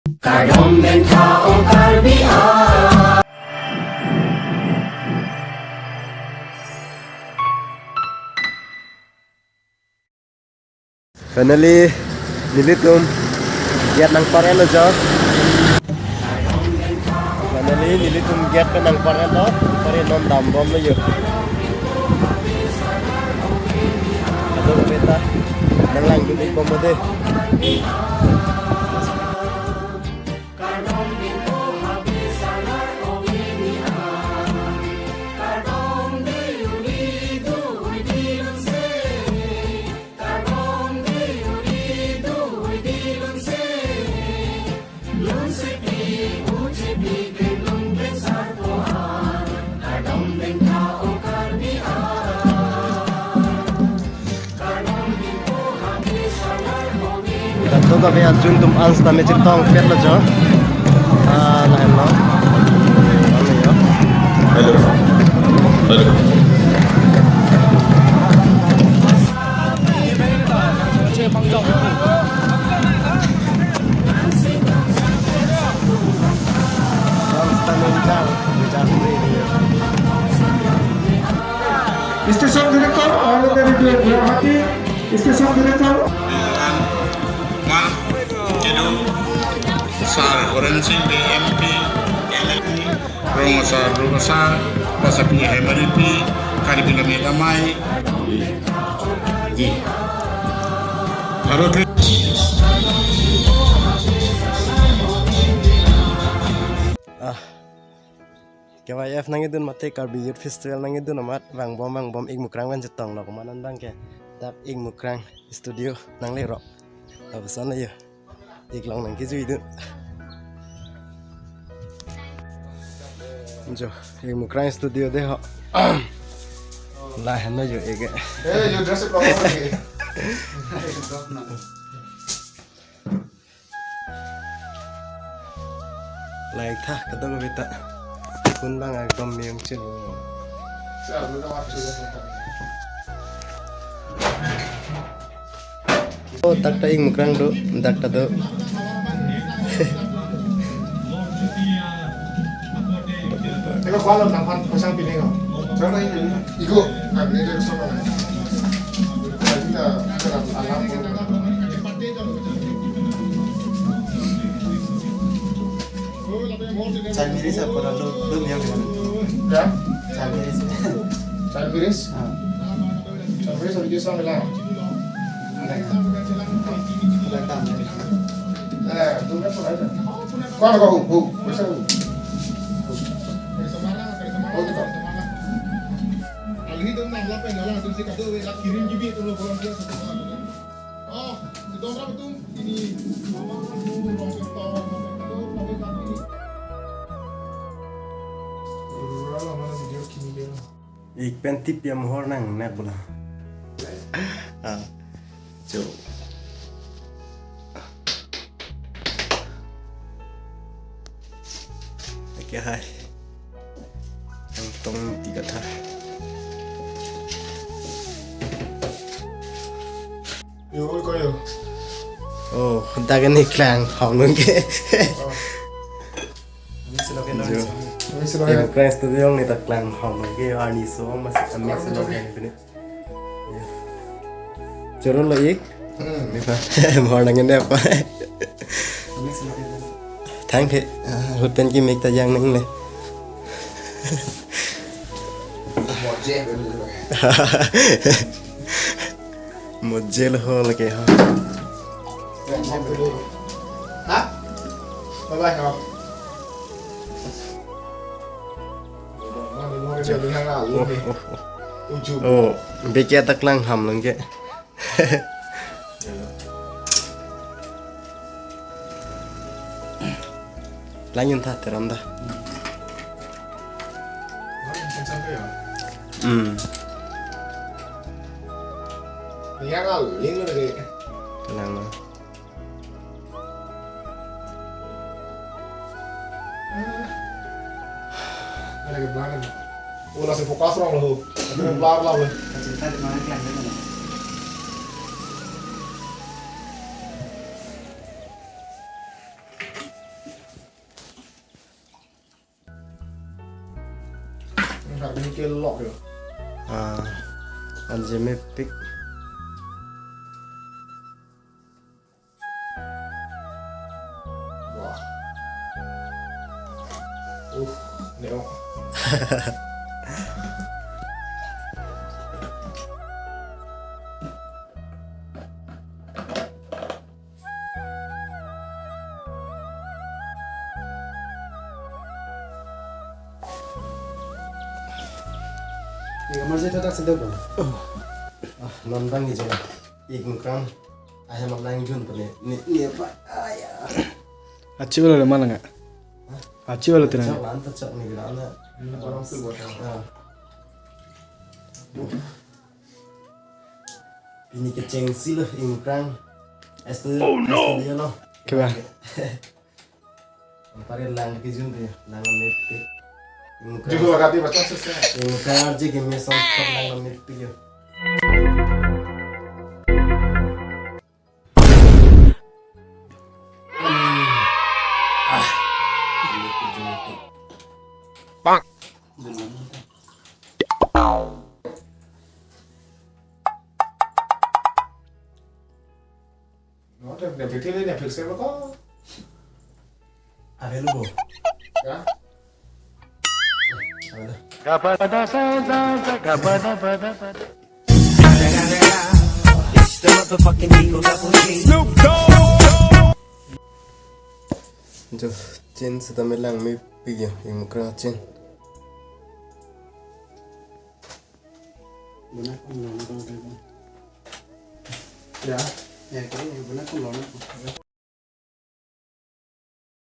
Kadom benta o karbia. Finally, nilitum get nang parelo jo. Finally, nilitum get ka nang parelo, pare non dambom na yo. Ato beta, nang lang gudi ko mo de. Tentu kami ajun tum ans tami ciptong pet lo jo. Lain lo. Lalu ya. Halo. Halo. Ans tami jang, jang ini. Station Director All India Radio Guwahati, Station Director Kedung Sar Oransing MP LLP Rongasar Pasapi MLP Karibila Megamai Harus KYF nang idun mate karbi youth festival nang idun amat bang bom ing mukrang ban jetong lo kemanan bang ke tap ing mukrang studio nang lero apa sana ya iklong nang kizu idun jo ing mukrang studio deh ho lah hana jo ege you dress it properly. like tha kata beta pun bang agam yang cil oh tak ta ing mukrang do tak ta do Teka kualo nang pasang piling ko. Jangan ini. Igo, ini dari sana. Kita alam pun. Chalmiris apa lalu belum yang Ya, Chalmiris. Chalmiris. Chalmiris harus bisa ngelang. Itu kan pun ada. Kualo kau, bisa. Oh, itu. Ini tuh nang lapeng ngalang tuh si kado we kirim gibi tuh lo bolong dia satu orang. Oh, itu berapa tuh? Ini mama aku rong kita tapi tadi. Kalau mana video kini dia. ik pen tip yang mohor nang nak bola jo oke hai yang tong tiga thar Yo, kau yo. oh hentak ni klang hong nun ke jo Ini sudah yang klang studio ni tak klang hong nun ke ani so masih kami selo kan ini Joro lo ik ni pa mohor nang ne apa thank you hutan ki mek ta yang nang le mojel ho lage ha Hah? Bye-bye kau. Mana mau dia lihat lalu ni. Ujung. oh bekia tak lang ham lang ke lanjut ta teram dah Sampai ya. Lihat lalu, ini lagi. tenang lah Ada ke belakang. Oh, langsung fokus orang loh. Ada belakang lah. Cerita di mana kan? Nggak ini kelok ya. Anjeme pick. Wah. Neo. Ini kamar saya tak sedap bang. Nandang gitu lah. Ik mukrang. Ayah malang jun pene. Ni apa? Ayah. Aci wala mana nggak? Aci wala Cak tirang. lantas cak nih gila Orang tuh buat Ini kecengsi loh ik mukrang. Estudio loh. Keba. Pare lang ke jun dia. Lang mepe. Ik mukrang. juga wakati macam selesai. Ik mukrang aja game sampai lang mepe yo. Nó đẹp việc thế đẹp việc xem nó có. Ada lu bo. Ya. Ada. Tuh, Chen sudah melang mimpi ya, yang mukrang Chen. Benar pun lono kan. Ya. Ya kayaknya benar pun lono.